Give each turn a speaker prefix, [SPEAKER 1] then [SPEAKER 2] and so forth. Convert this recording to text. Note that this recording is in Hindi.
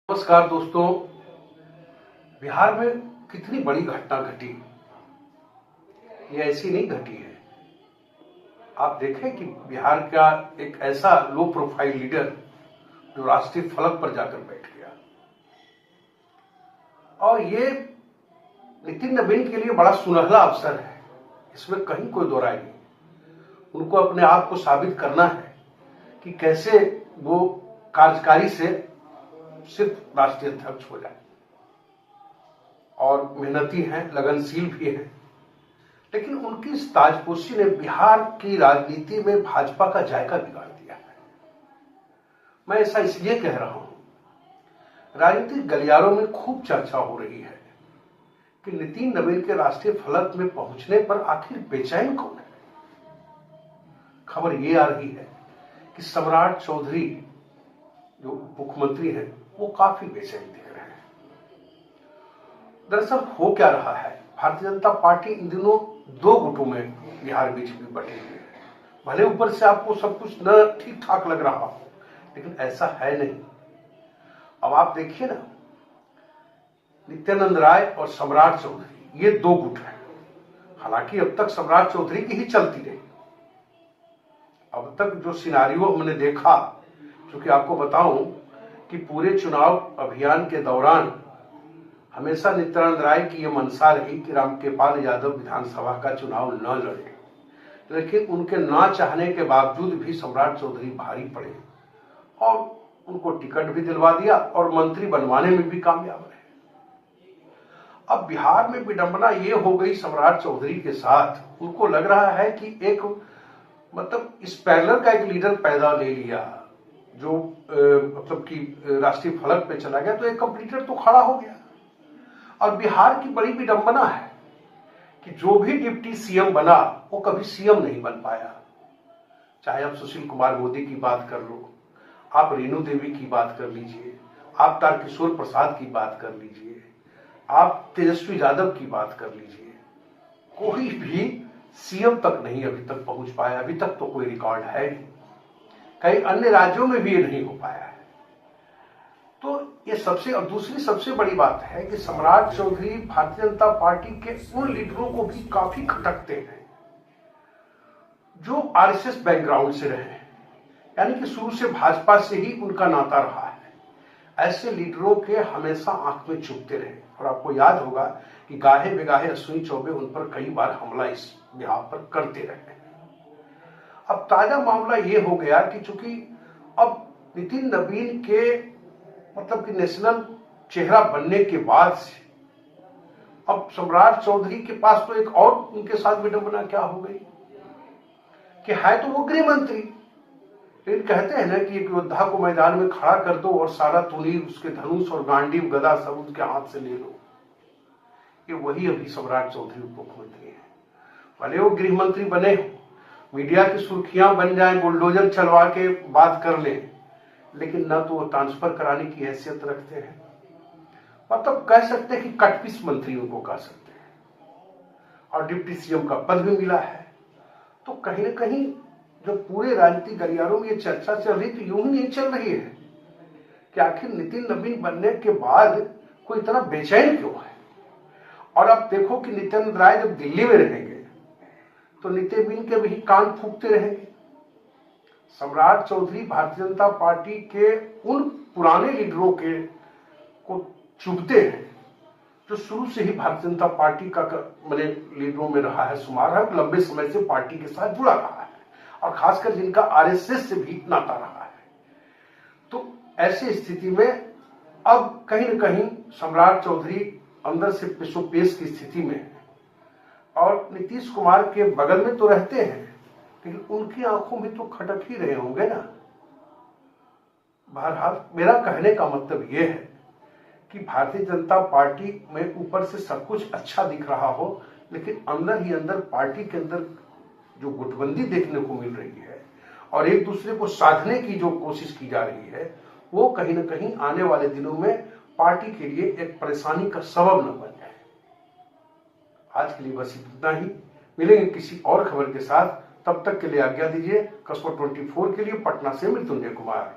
[SPEAKER 1] नमस्कार दोस्तों। बिहार में कितनी बड़ी घटना घटी, ये ऐसी नहीं घटी है। आप देखें कि बिहार का एक ऐसा लो प्रोफाइल लीडर जो राष्ट्रीय फलक पर जाकर बैठ गया, और ये नितिन नवीन के लिए बड़ा सुनहला अवसर है। इसमें कहीं कोई दो राय नहीं। उनको अपने आप को साबित करना है कि कैसे वो कार्यकारी से सिर्फ राष्ट्रीय अध्यक्ष हो जाए, और मेहनती हैं, लगनशील भी हैं। लेकिन उनकी इस ताजपोशी ने बिहार की राजनीति में भाजपा का जायका बिगाड़ दिया है। मैं ऐसा इसलिए कह रहा हूं, राजनीतिक गलियारों में खूब चर्चा हो रही है कि नितिन नवीन के राष्ट्रीय फलक में पहुंचने पर आखिर बेचैन कौन है। खबर यह आ रही है कि सम्राट चौधरी जो मुख्यमंत्री हैं वो काफी बेचैन दिख रहे हैं। दरअसल हो क्या रहा है, भारतीय जनता पार्टी इन दिनों दो गुटों में बिहार बीजेपी बटी हुई है। भले ऊपर से आपको सब कुछ न ठीक ठाक लग रहा हो, लेकिन ऐसा है नहीं। अब आप देखिए ना, नित्यानंद राय और सम्राट चौधरी, ये दो गुट हैं। हालांकि अब तक सम्राट चौधरी की ही चलती रही। अब तक जो सिनारियो हमने देखा, क्योंकि आपको बताऊं कि पूरे चुनाव अभियान के दौरान हमेशा नित्यानंद राय की यह मंशा रही कि रामकृपाल यादव विधानसभा का चुनाव न लड़े, लेकिन उनके ना चाहने के बावजूद भी सम्राट चौधरी भारी पड़े और उनको टिकट भी दिलवा दिया और मंत्री बनवाने में भी कामयाब रहे। अब बिहार में विडंबना ये हो गई सम्राट चौधरी के साथ, उनको लग रहा है कि एक मतलब इस पैरेलल का एक लीडर पैदा ले लिया जो मतलब कि राष्ट्रीय फलक पे चला गया, तो एक कंप्लीटर तो खड़ा हो गया। और बिहार की बड़ी विडंबना है कि जो भी डिप्टी सीएम बना वो कभी सीएम नहीं बन पाया। चाहे आप सुशील कुमार मोदी की बात कर लो, आप रेणु देवी की बात कर लीजिए, आप तारकिशोर प्रसाद की बात कर लीजिए, आप तेजस्वी यादव की बात कर लीजिए, कोई भी सीएम तक नहीं अभी तक पहुंच पाया। अभी तक तो कोई रिकॉर्ड है नहीं, कई अन्य राज्यों में भी ये नहीं हो पाया है। तो ये सबसे, और दूसरी सबसे बड़ी बात है कि सम्राट चौधरी भारतीय जनता पार्टी के उन लीडरों को भी काफी खटकते हैं जो आरएसएस बैकग्राउंड से रहे हैं, यानी कि शुरू से भाजपा से ही उनका नाता रहा है। ऐसे लीडरों के हमेशा आंख में चुभते रहे। और आपको याद होगा कि गाहे बेगाहे अश्विनी चौबे उन पर कई बार हमला इस बिहार पर करते रहे। अब ताजा मामला ये हो गया कि चूंकि अब नितिन नवीन के मतलब कि नेशनल चेहरा बनने के बाद से अब सम्राट चौधरी के पास तो एक और उनके साथ विडंबना क्या हो गई कि है तो वो गृह मंत्री, लेकिन कहते हैं ना कि एक योद्धा को मैदान में खड़ा कर दो और सारा तुनीर, उसके धनुष और गांडीव गदा सब उनके हाथ से ले लो। ये वही अभी सम्राट चौधरी उप मुख्यमंत्री है। भले वो गृह मंत्री बने हो, मीडिया की सुर्खियां बन जाएं, बुलडोजर चलवा के बात कर लें, लेकिन न तो वो ट्रांसफर कराने की हैसियत रखते हैं। मतलब कह सकते हैं कि कटपीस मंत्री उनको कह सकते हैं, और डिप्टी सीएम का पद भी मिला है। तो कहीं न कहीं जो पूरे राजनीतिक गलियारों में ये चर्चा चल रही, तो यूं ही नहीं चल रही है कि आखिर नितिन नवीन बनने के बाद कोई इतना बेचैन क्यों है। और अब देखो कि नित्यानंद राय जब दिल्ली में रहेंगे तो नितिन नवीन के भी कान फूकते रहेंगे। सम्राट चौधरी भारतीय जनता पार्टी के उन पुराने लीडरों के को चुभते हैं जो शुरू से ही भारतीय जनता पार्टी का मैंने लीडरों में रहा है, शुमार है, लंबे समय से पार्टी के साथ जुड़ा रहा है, और खासकर जिनका आरएसएस से भी नाता रहा है। तो ऐसी स्थिति में अब कहीं न कहीं सम्राट चौधरी अंदर से पेशोपेश की स्थिति में है, और नीतीश कुमार के बगल में तो रहते हैं, लेकिन उनकी आंखों में तो खटक ही रहे होंगे ना। बहरहाल मेरा कहने का मतलब यह है कि भारतीय जनता पार्टी में ऊपर से सब कुछ अच्छा दिख रहा हो, लेकिन अंदर ही अंदर पार्टी के अंदर जो गुटबंदी देखने को मिल रही है और एक दूसरे को साधने की जो कोशिश की जा रही है, वो कहीं ना कहीं आने वाले दिनों में पार्टी के लिए एक परेशानी का सबब न बन जाए। आज के लिए बस इतना ही। मिलेंगे किसी और खबर के साथ, तब तक के लिए आज्ञा दीजिए। कस्बा 24 के लिए पटना से मृत्युंजय कुमार।